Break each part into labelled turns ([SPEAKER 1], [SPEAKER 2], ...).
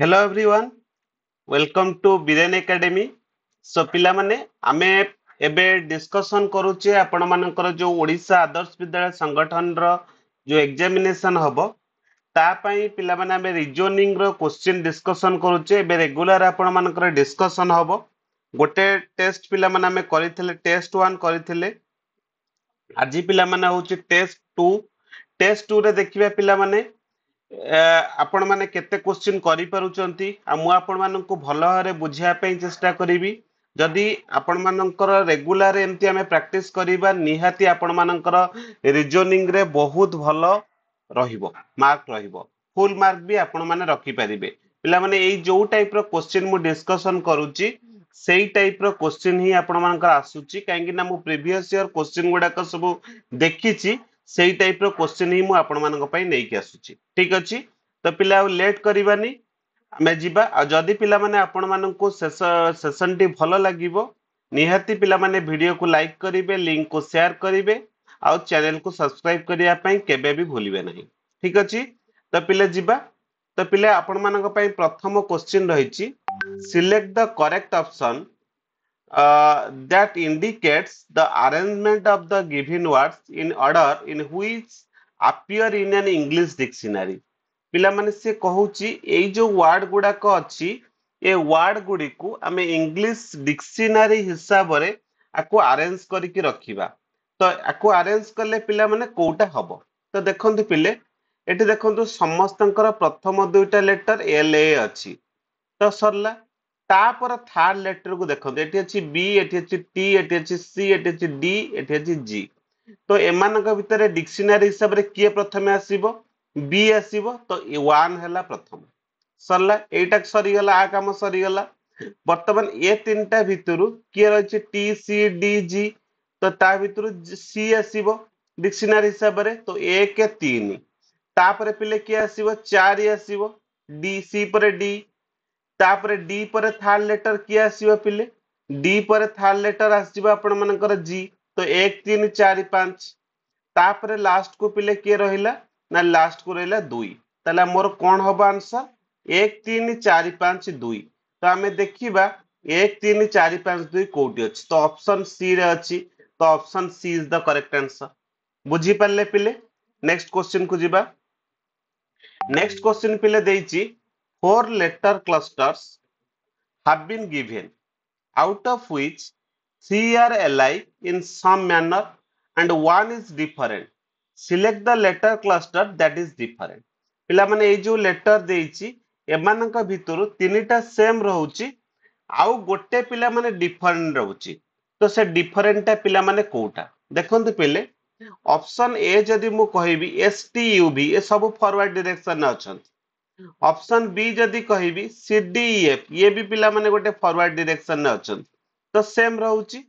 [SPEAKER 1] Hello everyone, welcome to Biren Academy. So पिला माने आमे एबे डिस्कशन करूचे आपण मानकर जो ओडिशा आदर्श विद्यालय संगठन रो जो एग्जामिनेशन हबो ता पई पिला माने आमे रीजनिंग रो क्वेश्चन डिस्कशन करूचे एबे रेगुलर आपण मानकर डिस्कशन हबो गोटे टेस्ट पिला माने आमे करिथिले टेस्ट 1 करिथिले आजि पिला माने होची टेस्ट 2 रे देखिबा पिला माने आपण माने केते क्वेश्चन करि पारुचंती आ मु आपण माननकु भलो भाबरे बुझिया पई चेष्टा करिवि जदि आपण मानकर रेगुलर एमती हमें प्रैक्टिस करिबा निहाती आपण मानकर रीजनिंग रे बहुत भलो रहिबो मार्क रहिबो फुल मार्क भी आपण माने रखि परिबे पिला माने एई जो टाइप रो क्वेश्चन मु डिस्कशन करूची सेई टाइप रो क्वेश्चन ही आपण मानकर आसुची काहेकि ना मु प्रीवियस ईयर क्वेश्चन गुडा को सब देखिची सेई टाइप रो क्वेश्चन ही मु आपण मानक पई नै कि आसुची ठीक अछि तो पिला लेट करिबानी आमे जिबा आ जदि पिला माने आपण मानकु सेशन टी भलो लागिवो निहाती पिला माने वीडियो को लाइक करिवे लिंक को शेयर करिवे आ चैनल को सब्सक्राइब करिया पई केबे भी भूलिबे नहीं ठीक अछि तो पिले जिबा तो पिले आपण मानक पई प्रथम क्वेश्चन रहिछि select the correct option that indicates the arrangement of the given words in order in which appear in an English dictionary. पिला माने से कहूची एई जो वर्ड गुडा को अछि ए वर्ड गुडी को आमे इंग्लिश डिक्शनरी हिसाब रे आको अरेंज करी कि रखिबा तो आको अरेंज करले पिला माने कोटा हबो तो देखंतु पिले एठी देखंतु समस्तंकर प्रथम दुईटा लेटर एल ए अछि तो सरला तापर थर्ड लेटर को देखंतु एठी अछि बी एठी अछि टी एठी अछि सी एठी अछि डी एठी अछि जी तो एमानक भितरे डिक्शनरी हिसाब रे किए प्रथमे आसीबो बी आसीबो तो ए 1 हैला प्रथम सरला एटा सरी गला आ काम सरी गला वर्तमान ए तीनटा भितरु किए रहछि टी सी डी जी तो ता भितरु सी आसीबो डिक्शनरी हिसाब रे तो 1 के 3 तापर पिले किए आसीबो 4 आसीबो डी सी पर डी तापर डी पर थर्ड लेटर किए आसीबो पिले डी पर थर्ड लेटर आसीबो आपण मानकर जी तो 1 3 4 5 तापर लास्ट को पिले किए रहिला ना लास्ट को रहिला 2 तला मोर कोन होबो आंसर 1 3 4 5 2 तो हमें देखिबा 1 3 4 5 2 कोटी अछि तो ऑप्शन सी रे अछि तो option C is the correct answer बुझी पाले पिले नेक्स्ट क्वेश्चन को जिबा नेक्स्ट क्वेश्चन पिले देइची four letter clusters have been given out of which three are alike in some manner and one is different. Select the letter cluster that is different. पिला माने ए जो letter देइची एमानक भितरु तीनटा same रहउची आउ गोटे पिला माने डिफरेंट रहउची तो से डिफरेंट पिला माने कोटा देखंतु पहिले ऑप्शन ए जदि मु कहिबी एस टी यू वी ए सब फॉरवर्ड डायरेक्शन अछंती ऑप्शन बी जदि कहिबी सी डी एफ ये भी पिला माने गोटे फॉरवर्ड डायरेक्शन रे अछन तो सेम रहउची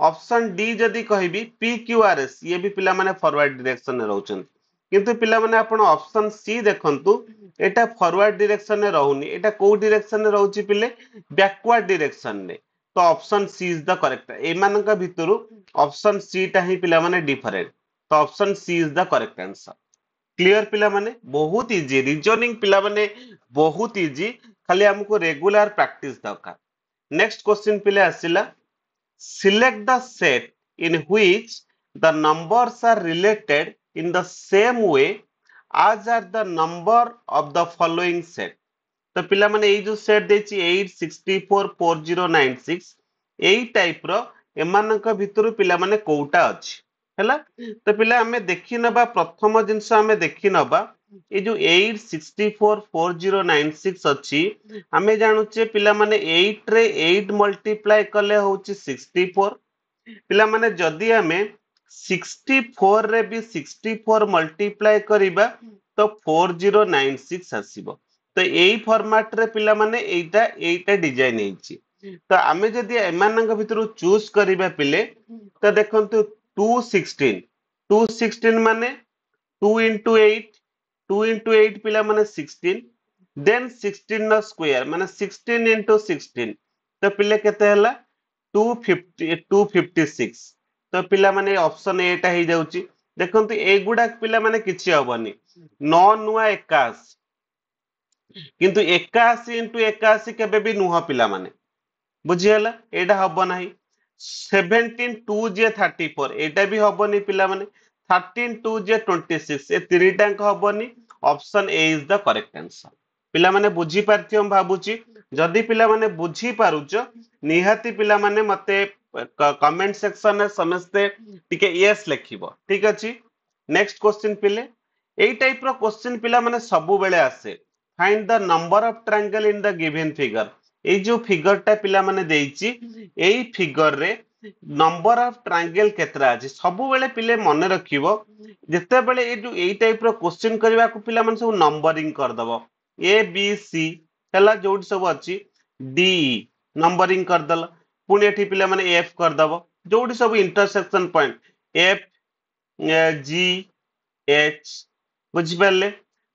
[SPEAKER 1] ऑप्शन डी जदि कहिबी पी क्यू आर एस ये भी पिला माने फॉरवर्ड डायरेक्शन रे रहउछन किंतु पिला माने आपण ऑप्शन सी देखंतु एटा फॉरवर्ड डायरेक्शन रे रहउनी एटा को डायरेक्शन रे रहउची पिले बैकवर्ड डायरेक्शन रे तो option C is the correct ए मानका भितरु ऑप्शन सी ता ही पिला माने डिफरेंट तो option C is the correct answer clear पिला माने बहुत इजी रीजनिंग पिला माने बहुत इजी खाली हमको रेगुलर प्रैक्टिस दरकार नेक्स्ट क्वेश्चन पिले आसिला select the set in which the numbers are related in the same way as are the number of the following set तो पिला माने ए जो सेट देछि 8644096 एई टाइप रो एमानक भितरु पिला माने कोउटा अछि हैला तो पिला हमें देखि नबा प्रथम जिंस हमें देखि नबा ए जो 8644096 अछि हमें जानुचे पिला माने 8 रे 8 मल्टीप्लाई करले होछि 64 पिला माने जदी हमें 64 रे भी 64 मल्टीप्लाई करिबा तो 4096 आसीबो तो एई फॉर्मेट रे पिला माने एटा डिजाइन हेछि तो हमें जदी एमानक भितरु चूज करिबा पिले तो देखंतु 216 माने 2 into 8 2 into 8 पिला माने 16 then 16 नो स्क्वायर माने 16 into 16 तो पिले केते हला 256 तो पिला माने ऑप्शन ए टा ही जाउची देखंतु ए गुडा पिला माने किछि हबनी 9 नुआ 81 किंतु 81 इंटू 81 केबे भी नुह पिला माने बुझीगला एटा हबो नाही 17 2 जे 34 एटा भी हबोनी पिला माने 13 2 जे 26 ए तीनटाक हबोनी option A is the correct answer पिला माने बुझी पारथियो भाबुची जदी पिला माने बुझी पारुचो निहाती पिला माने मते कमेंट सेक्शन में समस्ते टिके यस लिखिबो ठीक अछि नेक्स्ट क्वेश्चन पिले एई टाइप रो क्वेश्चन पिला माने सबु बेले आसे find the number of triangle in the given figure A जो फिगर टा पिला माने देइची एई फिगर रे नंबर ऑफ ट्रायंगल केतरा अछि सबु बेले पिले मन रखिबो जते बेले ए जो एई टाइप रो क्वेश्चन करबा को पिला माने सब नंबरिंग कर दबो ए बी सी हला जोड सब अछि डी नंबरिंग कर दल पुणी एठी पिला माने एफ कर दबो जोड सब intersection point F G H बुझी पाले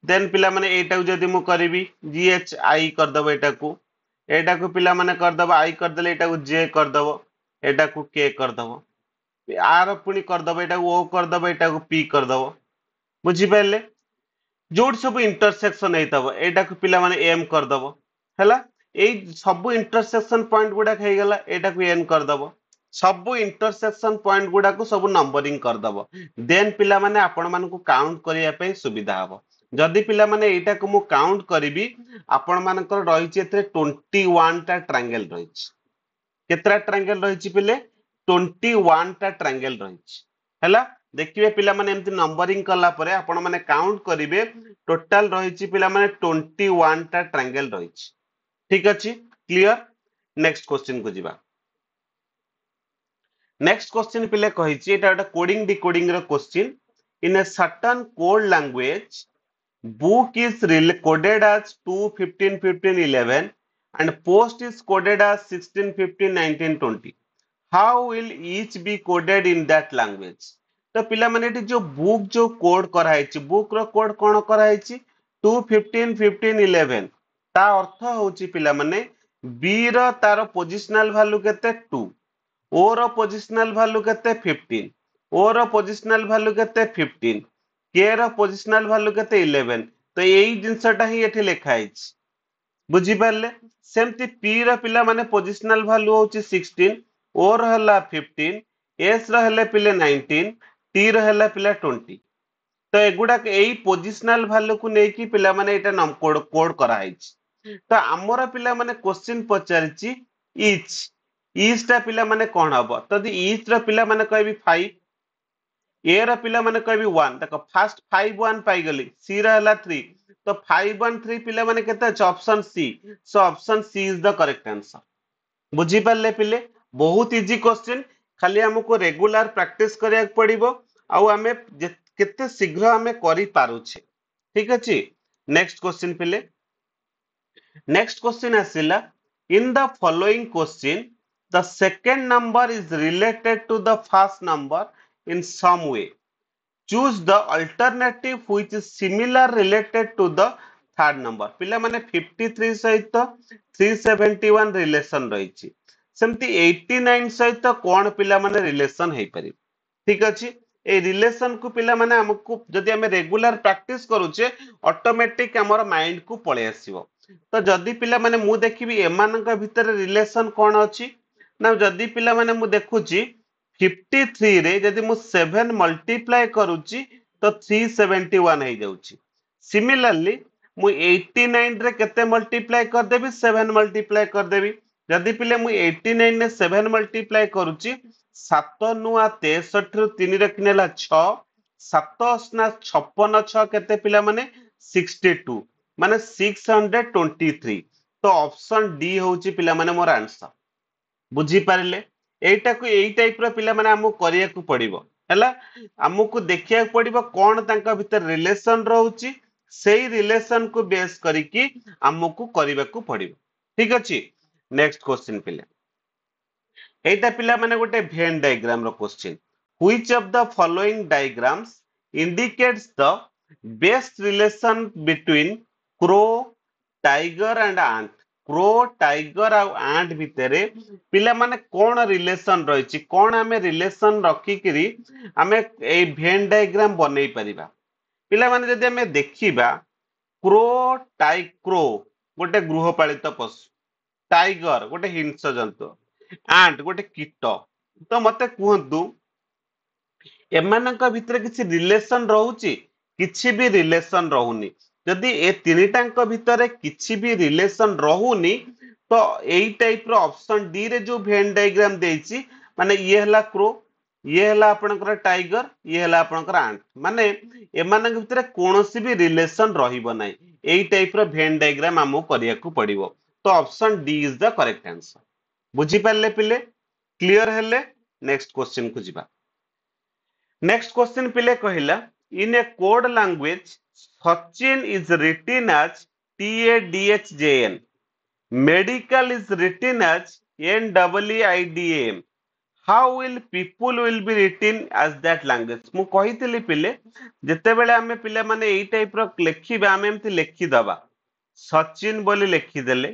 [SPEAKER 1] देन पिला माने एटा जदी मु करबी जी एच आई कर दबो एटा को पिला माने कर दबो आई कर देले एटा को जे कर दबो एटा को के कर दबो आर पुणी कर दबो एटा को ओ कर दबो एटा को पी कर दबो बुझी पाले जोड सब इंटरसेक्शन हेतबो एटा को पिला माने एम कर दबो हैला ए सब इंटरसेक्शन पॉइंट गुडा हे गेला एटा को एन कर दबो सब इंटरसेक्शन पॉइंट गुडा को सब नंबरिंग कर दबो देन पिला माने आपण मान को काउंट करिया पे सुविधा हबो जदी पिला माने एटा को मु काउंट करिवि आपण मानकर रहिछि एते 21 टा ट्रायंगल रहिछि केतरा ट्रायंगल रहिछि पिले 21 टा ट्रायंगल रहिछि हैला देखिबे पिला माने एमति नंबरिंग कला परे आपण माने काउंट करिवे टोटल रहिछि पिला माने 21 टा ट्रायंगल रहिछि ठीक अछि क्लियर नेक्स्ट क्वेश्चन को जिबा नेक्स्ट क्वेश्चन पिले कहिछि एटा एटा कोडिंग डिकोडिंग रो question in a certain code language book is coded as 2 15 15 11 and post is coded as 16 15 19 20 how will each be coded in that language तो पिला माने जो बुक जो कोड कराइछि बुक रो कोड कोन कराइछि 2 15 15 11 ता अर्थ होछि पिला माने बी रो तार पोजिशनल वैल्यू केते 2 ओ रो पोजिशनल वैल्यू केते 15 ओ रो पोजिशनल वैल्यू केते 15 के रो पोजिशनल वैल्यू केते 11 तो यही जिनसटा ही एठी लिखा आइछि बुझी पारले सेमति पी रो पिला माने पोजिशनल वैल्यू होछि 16 ओ रो हला 15 एस रो हले पिले 19 टी रो हला पिला 20 तो एगुडा एई पोजिशनल वैल्यू को नेकी पिला माने एटा नम कोड कोड करा आइछि तो हमर पिला माने क्वेश्चन पचारिछि ईच टा पिला माने कोन हबो तदी ईच रो पिला माने कहबी 5 ए रा पिला माने कहबी 1 देखो फर्स्ट 5 1 पाई गली सी रा हला 3 तो 5 1 3 पिला माने केते अछि option C so option C is the correct answer बुझी पाले पिले बहुत इजी क्वेश्चन खाली हमको रेगुलर प्रैक्टिस करिया पड़िबो आउ हमें केते शीघ्र हमें करि पारुछे ठीक अछि नेक्स्ट क्वेश्चन पिले नेक्स्ट क्वेश्चन आसिला in the following question the second number is related to the first number in some way choose the alternative which is similar related to the third number पिला माने 53 सहित 371 relation रहिछि सेमति 89 सहित कोन पिला माने relation हेइ परि ठीक अछि ए रिलेशन को पिला माने हमकु जदि हमें रेगुलर प्रैक्टिस करूचे ऑटोमेटिक हमर माइंड को पळे आसीबो तो जदि पिला माने मु देखिबी एमानक भितर रिलेशन कोन अछि ना जदि पिला माने मु देखुची 53 रे जदि मु 7 मल्टीप्लाई करूची तो 371 हे जाउची सिमिलरली मु 89 रे केते मल्टीप्लाई कर देबी 7 मल्टीप्लाई कर देबी जदि पिले मु 89 ने 7 मल्टीप्लाई करूची 7 नुआ 63 रु 3 रे किनेला 6 7 ना 56 6 केते पिला माने 62 माने 623 तो ऑप्शन डी होची पिला माने मोर आंसर बुझी पारले एटा को एई टाइप रो पिला माने हमु करिया को पड़िबो हैला हमकु देखिया पड़िबो कोन तांका भीतर रिलेशन रहउची सेही रिलेशन को बेस करिकी हमकु करिबा को पड़िबो ठीक अछि नेक्स्ट क्वेश्चन पिले एटा पिला माने गोटे वेन डायग्राम रो question which of the following diagrams indicates the best relation between crow tiger and ant crow tiger आ आंट भितरे पिला माने कोन रिलेशन रहिछि कोन हमें रिलेशन रखी करी हमें ए वेन डायग्राम बनै परिबा पिला माने जदि हमें देखिबा क्रो टाइक्रो गोटे गृहपालित पशु, टाइगर गोटे हिंस जंतु, आंट गोटे कीट। तो मते कहतु एमानक भितर किसी रिलेशन रहउची, किछि भी रिलेशन रहुनी। जदि ए तीनिटांक भितर किछि भी रिलेशन रहुनी तो एई टाइप रो ऑप्शन डी रे जो वेन डायग्राम देइची माने ये हला क्रो, ये हला आपनकर टाइगर, ये हला आपनकर आंट, माने एमानक भितर कोनोसी भी रिलेशन रहिबो नै। एई टाइप रो वेन डायग्राम हमो करिया को पड़िबो। तो option D is the correct answer. बुझी पाले पिले? क्लियर हेले? नेक्स्ट क्वेश्चन को जिबा। नेक्स्ट क्वेश्चन पिले कहिला in a code language Sachin is written as TADHJN, medical is written as NWIDAM. How will people will be written as that language? मु कहितली पिले जते बेले हमें पिले माने एई टाइप रो लेखिबा हमें एमति लेखि दबा सचिन बोली लेखि देले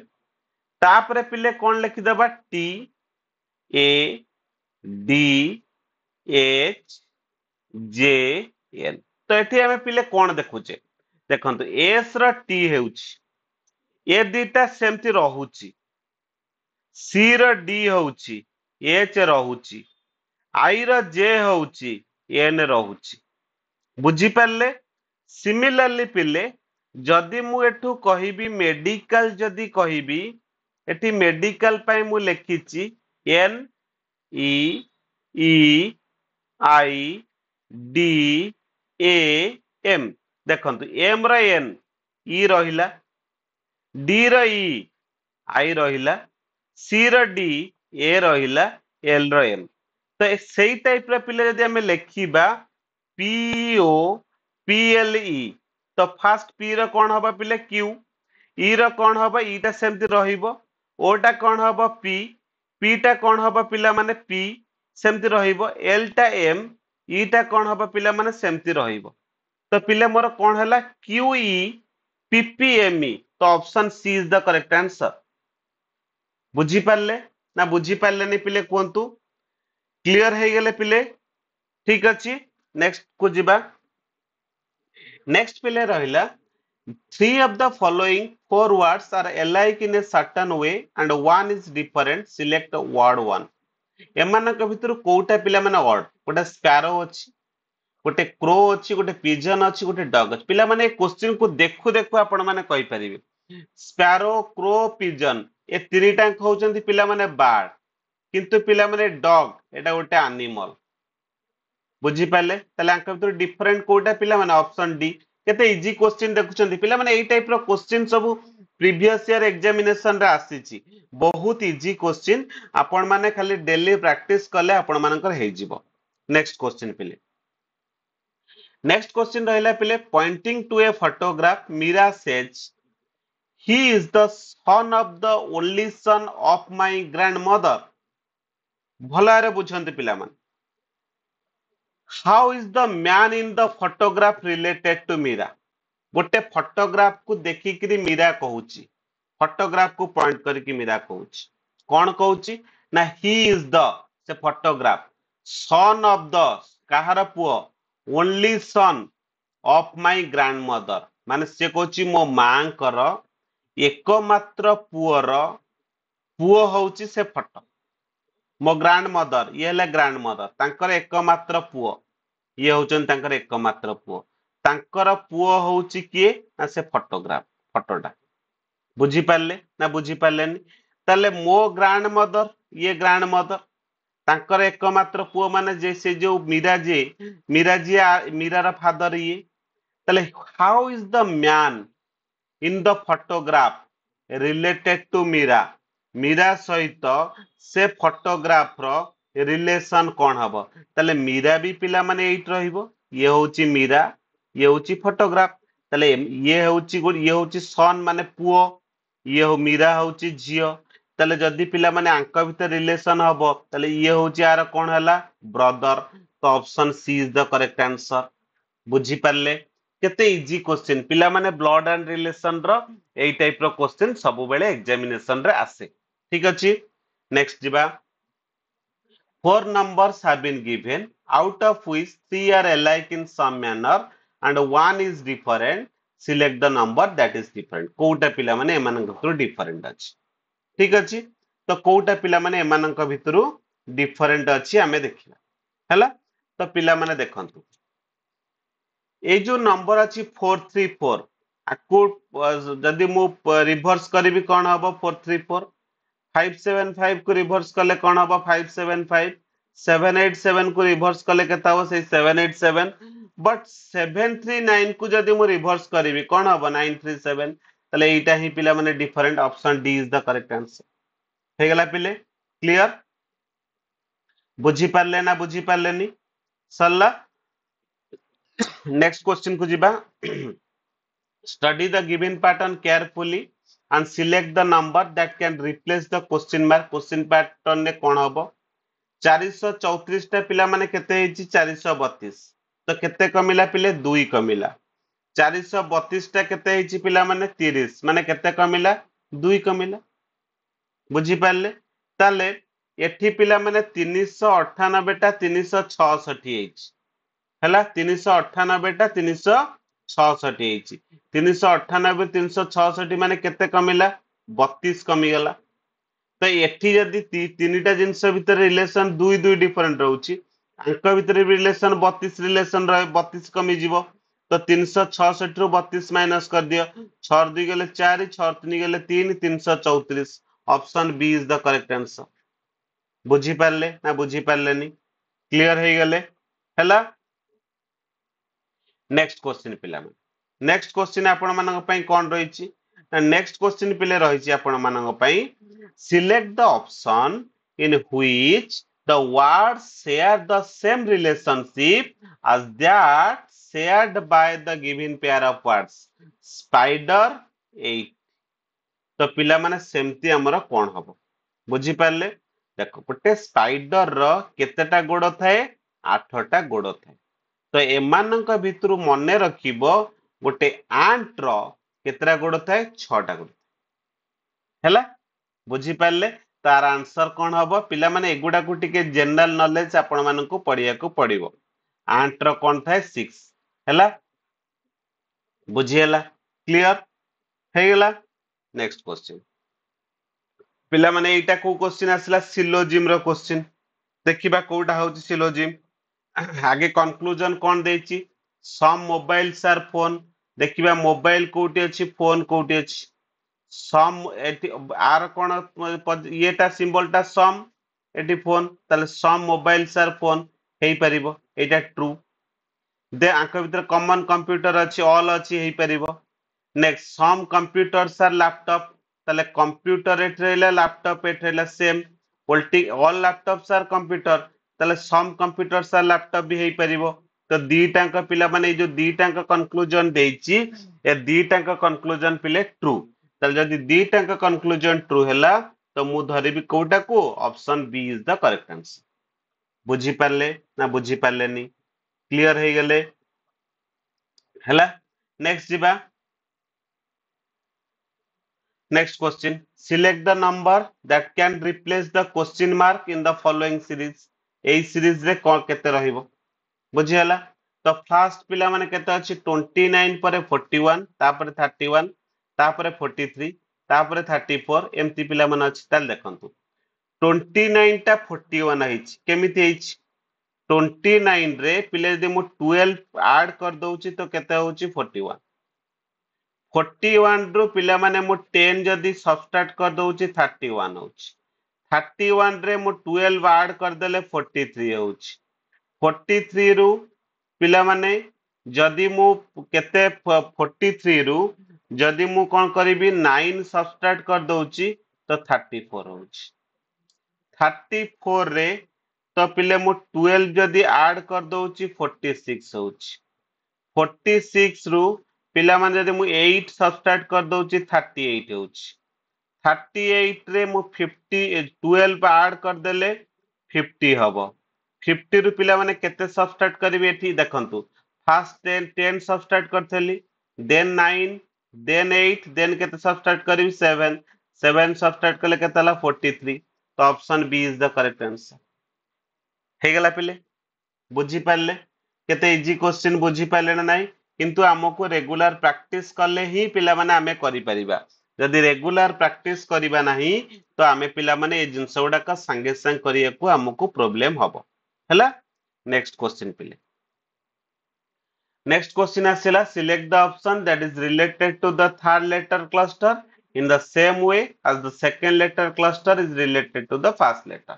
[SPEAKER 1] तापरे पिले कोन लेखि दबा TADHJN। तो एठी हमें पिले कोन देखुचे देखंतु एस रो टी हेउची ए दिटा सेमति रहुची, सी रो डी होउची, एच रहुची, आई रो जे होउची, एन रहुची। बुझी पाले? सिमिलरली पिले जदि मु एठू कहिबी मेडिकल, जदि कहिबी एठी मेडिकल पाई मु लेखिची N E E I D A M. देखंतु एम रो एन, ई रहिला, डी रो ई, आई रहिला, सी रो डी, ए रहिला, एल रो एम। तो सेई टाइप रो पिले जदि हमें लेखिबा POPLE तो फास्ट पी रो कोन हबा पिले क्यू, ई रो कोन हबा ई टा सेमति रहिबो, ओ टा कोन हबा पी, पी टा कोन हबा पिला माने पी सेमति रहिबो, एल टा एम, ई टा कोन हबा पिला माने सेमति रहिबो। तो पिले मोर कोन हला QE PPME। तो option C is the correct answer. बुझी पाले ना बुझी पाले नहीं पिले कहतु? क्लियर है गले पिले? ठीक अछि। नेक्स्ट को जिबा। नेक्स्ट पिले रहिला three of the following four words are alike in a certain way and one is different, select word one। एमानक भितर कोटा पिला माने वर्ड गोटे स्पैरो अछि, गोटे क्रो अछि, गोटे पिजन अछि, गोटे डग अछि। पिला माने क्वेश्चन को देखु देखु आपण माने कहि परिबे स्पैरो, क्रो, पिजन ए तीनटा होचंती पिला माने बार्ड, किंतु पिला माने डग एटा गोटे एनिमल। बुझी पाले? तले अंक भितर डिफरेंट कोटा पिला माने ऑप्शन डी। केते इजी क्वेश्चन देखुचंती पिला माने एई टाइप रो क्वेश्चन सब प्रीवियस ईयर एग्जामिनेशन रे आसीची। बहुत इजी क्वेश्चन, आपण माने खाली डेली प्रैक्टिस करले आपण मानकर हे जिवो। नेक्स्ट क्वेश्चन पिले। नेक्स्ट क्वेश्चन रहिला पिले pointing to a photograph Meera says he is the son of the only son of my grandmother। भलारे बुझंती पिला माने how is the man in the photograph related to Meera. गोटे फोटोग्राफ को देखि करी मीरा कहूची, फोटोग्राफ को पॉइंट करके मीरा कहूची कौन कहूची ना he is the से फोटोग्राफ son of the कहार पुओ only son of my grandmother माने से कहूची मो मां कर एकमात्र पुओर पुओ होउची से फोटो। मो ग्रांड मदर ये हेले ग्रांड मदर तांकर एकमात्र पुओ, ये होचन तांकर एकमात्र पुओ, तांकर पुओ होउची किए ना से फोटोग्राफ फोटोटा। बुझी पाले ना बुझी पालेनी? ताले मो ग्रांड मदर ये ग्रांड मदर तांकर एकमात्र पुओ माने जे से जो मीरा जी मीरा रा फादर ये। ताले how is the man in the photograph related to Meera, Meera सहित से फोटोग्राफ रो रिलेशन कौन हबो? ताले मीरा भी पिला माने एट रहिबो, ये होची मीरा, ये होची फोटोग्राफ। ताले ये होची सन माने पुओ, ये हो मीरा होची झियो। ताले जदी पिला माने आंक भितर रिलेशन हबो ताले ये होची आर कौन हला ब्रदर। तो option C is the correct answer. बुझी पारले? केते इजी क्वेश्चन पिला माने ब्लड एंड रिलेशन रो एई टाइप रो क्वेश्चन सब बेले एग्जामिनेशन रे आसे। ठीक अछि। नेक्स्ट जिबा। Four numbers have been given, out of which three are alike in some manner and one is different. Select the number that is different कोटा पिला माने एमानक भितर डिफरेंट अछि ठीक अछि तो कोटा पिला माने एमानक भितर डिफरेंट अछि आमे देखिला हैला तो पिला माने देखंतु ए जो नंबर अछि 434 आकु जदि मु रिवर्स करबी कोन हबो 434 575 को रिवर्स कले कोन हबो 575 787 को रिवर्स कले केता हो से 787 बट 739 को जदि मु रिवर्स करबी कोन हबो 937 तले एटा ही पिला माने different option D is the correct answer हे गला पिले क्लियर बुझी पारले ना बुझी पारलेनी सरला नेक्स्ट क्वेश्चन को जीबा study the given pattern carefully and select the number that can replace the question pattern ने कोन हबो 434 टा पिला माने केते हेची 432 तो केते कमिला पिले 2 कमिला 432 टा केते हेची पिला माने 30 माने केते कमिला 2 कमिला बुझी पारले ताले एठी पिला माने 398 टा 366 हेची हला 398 टा 366 हेची 398 366 माने केते कमिला 32 कमी गला तो एठी जदी तीनटा जिंस भीतर रिलेशन दुई दुई डिफरेंट रहउची अंक भीतर रिलेशन 32 रिलेशन रहे 32 कमी जीवो तो 366 रु 32 माइनस कर दियो 6 2 गेले 4 6 3 गेले 3 334 option B is the correct answer बुझी पारले ना बुझी पारलेनी क्लियर हे गले हला नेक्स्ट क्वेश्चन पिला नेक्स्ट क्वेश्चन आपण मानक पई कोन रहिची नेक्स्ट क्वेश्चन पिले रहिची आपण मानक पई select the option in which the words share the same relationship as that shared by the given pair of words spider 8 तो पिला माने सेमती हमर कोन हबो बुझी पारले देखो गोटे स्पाइडर रो केतेटा गोड़ थाए 8टा गोड़ थाए तो एमानक भितरु मने रखिबो गोटे आंट रो केतेटा गोड़ थाए 6टा गोड़ हैला बुझी पारले तार आंसर कोन हबो पिला माने एगुडा को टिके जनरल नॉलेज आपण मानकु पढिया को पडिबो आंट रो कोन थाए 6 हैला बुझियला क्लियर हे गेला नेक्स्ट क्वेश्चन पिला माने एटा को क्वेश्चन आसला सिलोजिम रो क्वेश्चन देखिबा कोटा होची सिलोजिम आगे कंक्लूजन कोन देची सम मोबाइल्स आर फोन देखिबा मोबाइल कोटी अछि फोन कोटी अछि सम एटी आर कोन येटा सिंबल टा सम एटी फोन ताले सम मोबाइल्स आर फोन हेई परिबो एटा ट्रू दे आंक भीतर कॉमन कंप्यूटर अछि ऑल अछि हेई परिबो next some computers are laptop ताले कंप्यूटर एट्रेला लैपटॉप एट्रेला सेम पोल्टी ऑल लैपटॉप्स आर कंप्यूटर ताले सम कंप्यूटर्स आर लैपटॉप भी हेई परिबो तो दीटांक पिला माने जो दीटांक कंक्लूजन देइची ए दीटांक कंक्लूजन पिले ट्रू ताले जदी दीटांक कंक्लूजन ट्रू हैला तो मु धरिबी कोटा को option B is the correct answer बुझी पारले ना बुझी पारले नी क्लियर हे गेले हैला next जीबा next question select the number that can replace the question mark in the following series AE series रे कोन केते रहिबो बुझी हला तो फर्स्ट पिला माने केते अछि 29 परे 41 तापरे 31 तापरे 43 तापरे 34 एमती पिला माने अछि ताल देखंतु 29 टा 41 आइछि केमिति आइछि 29 रे पिले जदि मु 12 ऐड कर दउछि तो केते होछि 41 41 रु पिला माने मु 10 जदि सबट्रैक्ट कर दउछि 31 होछि 31 रे मु 12 ऐड कर देले 43 होछि 43 रु पिला माने जदि मु केते 43 रु जदि मु कोन करिबी 9 सबट्रैक्ट कर दउछि तो 34 होछि 34 रे तो पिले मु 12 जदि ऐड कर दउछि 46 होछि 46 रु पिला माने जदि मु 8 सबट्रैक्ट कर दउछि 38 होछि 38 रे मु 50 12 ऐड कर देले 50 हबो 50 रु पिला माने केते सबट्रैक्ट करिवे एठी देखंतु फर्स्ट 10 सबट्रैक्ट करथली देन 9 देन 8 देन केते सबट्रैक्ट करिवी 7 7 सबट्रैक्ट कले केते हला 43 तो option B is the correct answer हे गेला पिले बुझी पारले केते इजी क्वेश्चन बुझी पारले ना नाही किंतु हमको रेगुलर प्रैक्टिस कले ही पिला माने आमे करि परिबा जदि रेगुलर प्रैक्टिस करिबा नाही तो आमे पिला माने ए जिंस गुडा संगे संग करिया को हमको प्रॉब्लम हबो हला नेक्स्ट क्वेश्चन पिले next question asila select the option that is related to the third letter cluster in the same way as the second letter cluster is related to the first letter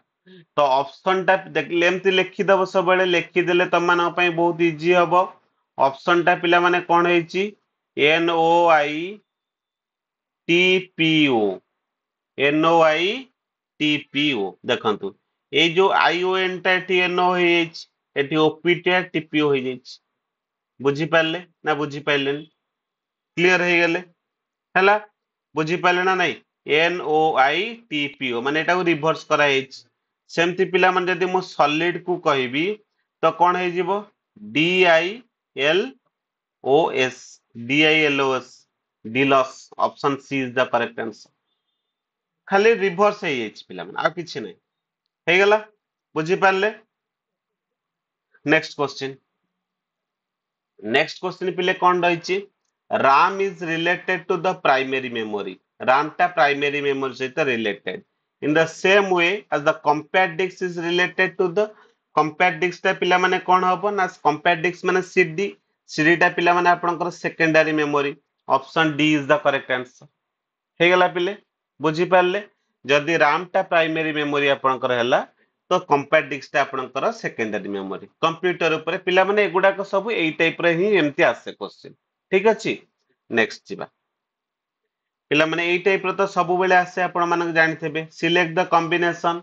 [SPEAKER 1] तो option टा देखले एमती लिखि दबो सबले लिखि देले तमन पई बहुत इजी हबो ऑप्शन टा पिला माने कोन हेची N O I T P O N O I T P O देखंतु ए जो आई ओ एन टा टी एन ओ हेच एटी O P T T P O हेच बुझी पारले ना बुझी पाइलेन क्लियर हे गेले हला बुझी पाले ना नहीं N O I T P O माने एटा को रिवर्स करा हेच सेमती पिला मन जदी मो सॉलिड को कहबी तो कोन हे जिवो D I L O S D I L O S डिलॉस option C is the correct answer खाली रिवर्स हे हेच पिला मन आ किछि नै हे गेला बुझी पारले नेक्स्ट क्वेश्चन next question पिले कौन रही RAM is related to the primary memory RAM टा primary memory सहित related in the same way as the compact disk is related to the compact disk टा पिला माने कौन हबो ना compact disk माने CD टा पिला माने आपनकर secondary memory option D is the correct answer हे गला पिले बुझी पारले जदि RAM टा primary memory आपनकर हैला तो कंपैक्ट डिस्क आपनकर सेकेंडरी मेमोरी कंप्यूटर ऊपर पिला माने एगुडा को सब एई टाइप रे ही एमती आसे क्वेश्चन ठीक अछि नेक्स्ट जिबा पिला माने एई टाइप रो तो सब बेले आसे आपण मानक जानिथेबे select the combination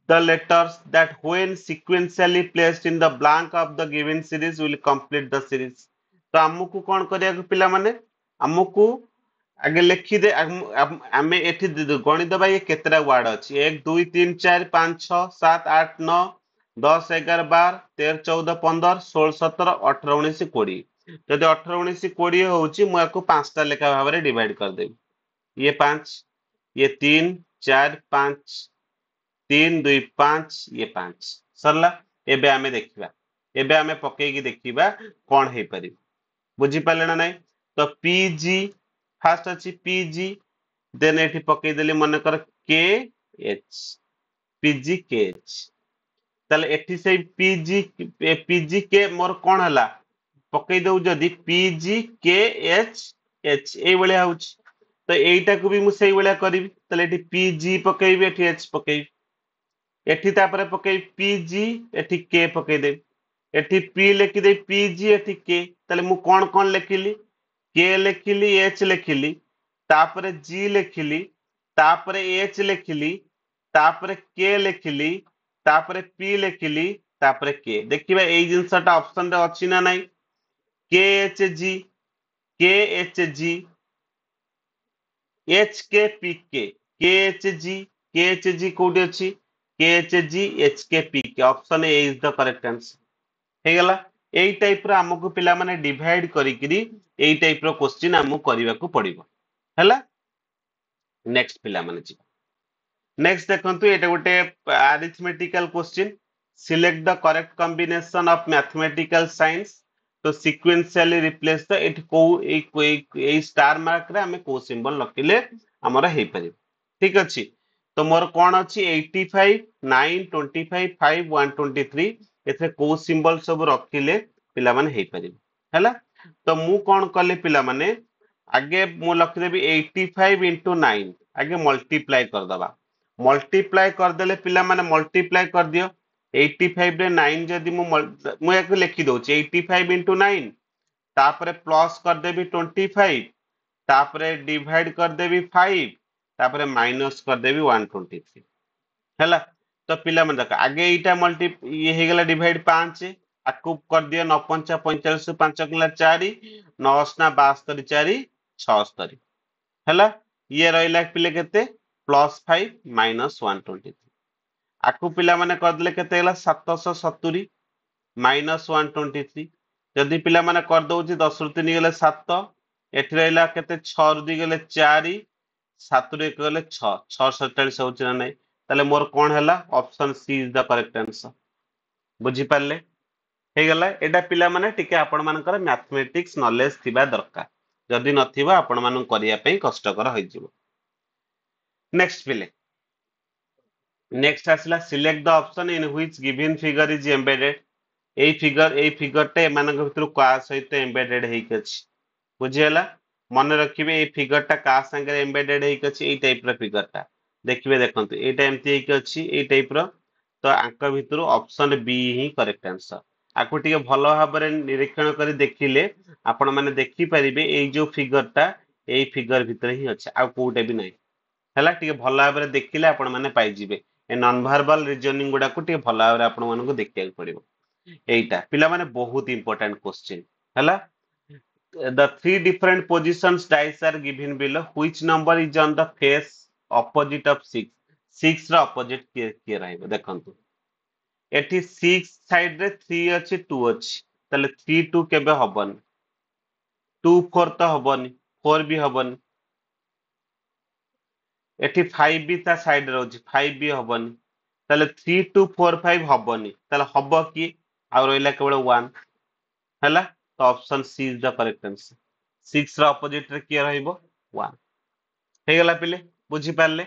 [SPEAKER 1] the letters that when sequentially placed in the blank of the given series will complete the series तो हमकु कोन करिया को पिला माने हमकु आगे लिखि दे आमे एठी गणित दबा ये केतरा वर्ड अछि 1 2 3 4 5 6 7 8 9 10 11 12 13 14 15 16 17 18 19 20 जदि 18 19 20 होउची मु याको पांचटा लेखा भाबरे डिवाइड कर देबी ये 5 ये 3 4 5 3 2 5 ये 5 सरला एबे आमे देखिबा एबे आमे पकेई की देखिबा कोन हे परि बुझी पाले ना नहीं तो पीजी फास्ट अच्छी पीजी देन एठी पकेई देली मन कर के एच पीजी के एच तले एठी से पीजी के मोर कोन हला पकेई दउ जदी पीजी के एच एच ए बळे आउछ तो एटा को भी मु सेई बळे करबी तले एठी पीजी पकेइबे एठी एच पकेइबी एठी तापरे पकेइ पीजी एठी के पकेइ दे एठी पी लेखि दे पीजी एठी के तले मु कोन कोन लेखिली के लेखिली एच लेखिली तापरे जी लेखिली तापरे एच लेखिली तापरे के लेखिली तापरे पी लेखिली तापरे के देखिबा एई जिंसटा ऑप्शन रे अछि ना नाही K H G H K P K H G कोडी अछि K H G H K P K option A is the correct answer हे गला एई टाइप रो हमकु पिला माने डिवाइड करिकरी एई टाइप रो क्वेश्चन हमकु करिवा को पड़िबो हला नेक्स्ट पिला माने जी नेक्स्ट देखंतु एटा गोटे arithmetical question select the correct combination of mathematical science तो सीक्वेंशियली रिप्लेस द इट को ए स्टार मार्क रे हमें को सिंबल लखिले हमर हेई परि ठीक अछि तो मोर कोन अछि 85 9 25 5 123 एथे को सिंबल सब रखिले पिला माने हेई परि हैला तो मु कोन कले पिला माने आगे मु लखि देबी 85 into 9 आगे मल्टीप्लाई कर दबा मल्टीप्लाई कर देले पिला माने मल्टीप्लाई कर दियो 85 रे 9 जदी मु एक लिखि दोची 85 into 9 तापरे प्लस कर देबी 25 तापरे डिवाइड कर देबी 5 तापरे माइनस कर देबी 123 हैला तो पिला मन देख आगे एटा मल्टी ये हे गेला डिवाइड 5 आकु कर दियो 9 5 45 5 किला 4 9 ना 72 4 76 हैला ये रहिला पिले केते +5 -123 आकु पिला माने कर देले केते गेला 770 -123 जदी पिला माने कर दउची 10 रु 3 गेले 7 एठी रहिला केते 6 रु 2 गेले 4 7 रु 1 गेले 6 647 होची ना नै ताले मोर कोन हैला option C is the correct answer बुझी पाले ହେଇଗଲା एटा पिला माने टिके आपण मानकर मैथमेटिक्स नॉलेज थिबा दरकार जदि नथिबा आपण मानन करिया पई कष्टकर होई जिवो नेक्स्ट पिले नेक्स्ट आसला select the option in which given figure is embedded a figure टे मानक भितर का सहित एम्बेडेड हेक अछि बुझियला मन रखिबे ए फिगर टा का संगे एम्बेडेड हेक अछि ए टाइप रो फिगर टा देखिबे देखंतु एटा एम्ति हेक अछि ए टाइप रो तो आंक भितर ऑप्शन बी ही करेक्ट आंसर आकु टिके भलो भाबरे निरीक्षण करी देखिले आपण माने देखि परिबे ए जो फिगर टा ए फिगर भितर ही अछि आ कोउटे भी नाही हैला टिके भलो भाबरे देखिले आपण माने पाई जिबे ए नॉन वर्बल रीजनिंग गुडा को टिके भलो भाबरे आपण मानको देखिया पड़िबो एटा पिला माने बहुत इंपोर्टेंट क्वेश्चन हैला the three different positions dice are given below which number is on the face opposite of 6 6 ର opposite କିଏ ରହିବ ଦେଖନ୍ତୁ एठी 6 साइड रे 3 अछि 2 अछि ताले 3 2 केबे हबन 2 4 तो हबन 4 भी हबन एठी 5 भी ता साइड रे अछि 5 भी हबन ताले 3 2 4 5 हबनी ताले हब की आ रहला केवल 1 हैला तो option C is the correct answer 6 ର ଅପୋଜିଟ ରେ କିଏ ରହିବ 1 ହେଇଗଲା ପିଲେ ବୁଝି ପାରିଲେ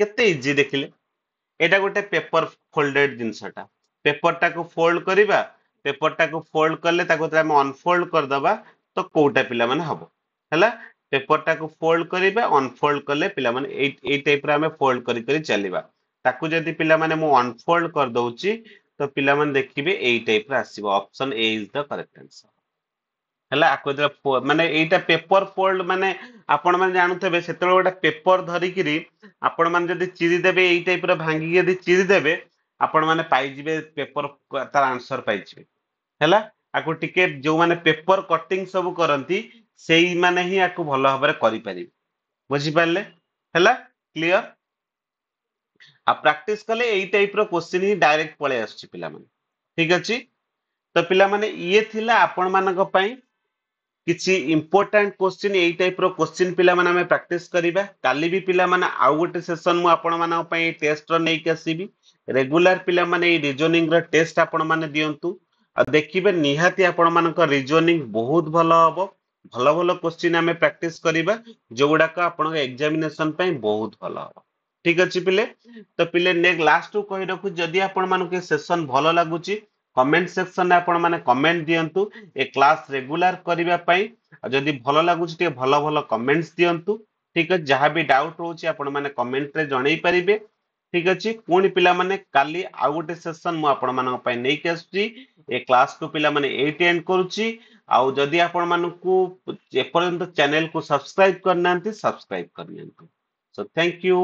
[SPEAKER 1] କେତେ ଇଜି ଦେଖିଲେ ଏଟା ଗୋଟେ पेपर फोल्डेड जिनसटा पेपर टाको फोल्ड करिबा पेपर टाको फोल्ड करले ताको हम अनफोल्ड कर दबा तो कोटा पिला माने हबो हैला पेपर टाको फोल्ड करिबा अनफोल्ड करले पिला माने ए टाइप रे हमें फोल्ड करी करी चलीबा ताको जदी पिला माने मु अनफोल्ड कर दउची तो पिला माने देखिबे ए टाइप रे आसीबो option A is the correct answer ହେଲା ଆକୁ ଯେତେବେଳେ ମାନେ ଏଇଟା पेपर फोल्ड ମାନେ ଆପଣ ମାନେ ଜାଣୁଥିବେ ସେତେବେଳେ ଗୋଟେ पेपर ଧରିକିରି ଆପଣ ମାନେ ଯଦି ଚିରି ଦେବେ ଏଇ ଟାଇପ ର ଭାଙ୍ଗିକି ଯଦି ଚିରି ଦେବେ ଆପଣ ମାନେ ପାଇଯିବେ पेपर ତାର आंसर ପାଇଯିବେ ହେଲା ଆକୁ ଟିକେ ଯୋଉ ମାନେ पेपर कटिंग ସବୁ କରନ୍ତି ସେଇ ମାନେ ହିଁ ଆକୁ ଭଲ ଭାବରେ କରି ପାରିବେ ବୁଝି ପାରିଲେ ହେଲା କ୍लियर आ प्रैक्टिस कले एई टाइप रो क्वेश्चन ही डायरेक्ट पळे आछी पिला माने ठीक अछि तो पिला माने ये थिला आपण मानक पई किसी इंपोर्टेंट क्वेश्चन एई टाइप रो क्वेश्चन पिला माने हमें प्रैक्टिस करिबा काली भी पिला माने आउ गोटे सेशन मु आपण मानक पई टेस्ट रो नै के आसीबी रेगुलर पिला माने ए रीजनिंग रो टेस्ट आपण माने दियंतु आ देखिबे निहाती आपण मानक रीजनिंग बहुत भलो हबो भलो भलो क्वेश्चन हमें प्रैक्टिस करिबा जोगुडा का आपण एग्जामिनेशन पई बहुत भलो हबो ठीक अछि पिले तो पिले ने लास्ट को कहि रखु जदि आपण मानक सेशन भलो लागुची कमेंट सेक्शन रे आपण माने कमेंट दियंतु ए क्लास रेगुलर करिबा पई आ जदि भलो लागुची ते भलो भलो कमेंट्स दियंतु ठीक अछि जहां भी डाउट होची आपण माने कमेंट रे जणै परिबे ठीक अछि पुणी पिला माने काली आ गोटे सेशन मु आपण मानक पई नै के आछी ए क्लास को पिला माने एट एंड करूची आउ जदि आपण मानकू ए पर्यंत चैनल को सब्सक्राइब करनांती सब्सक्राइब करनियंतु सो थैंक यू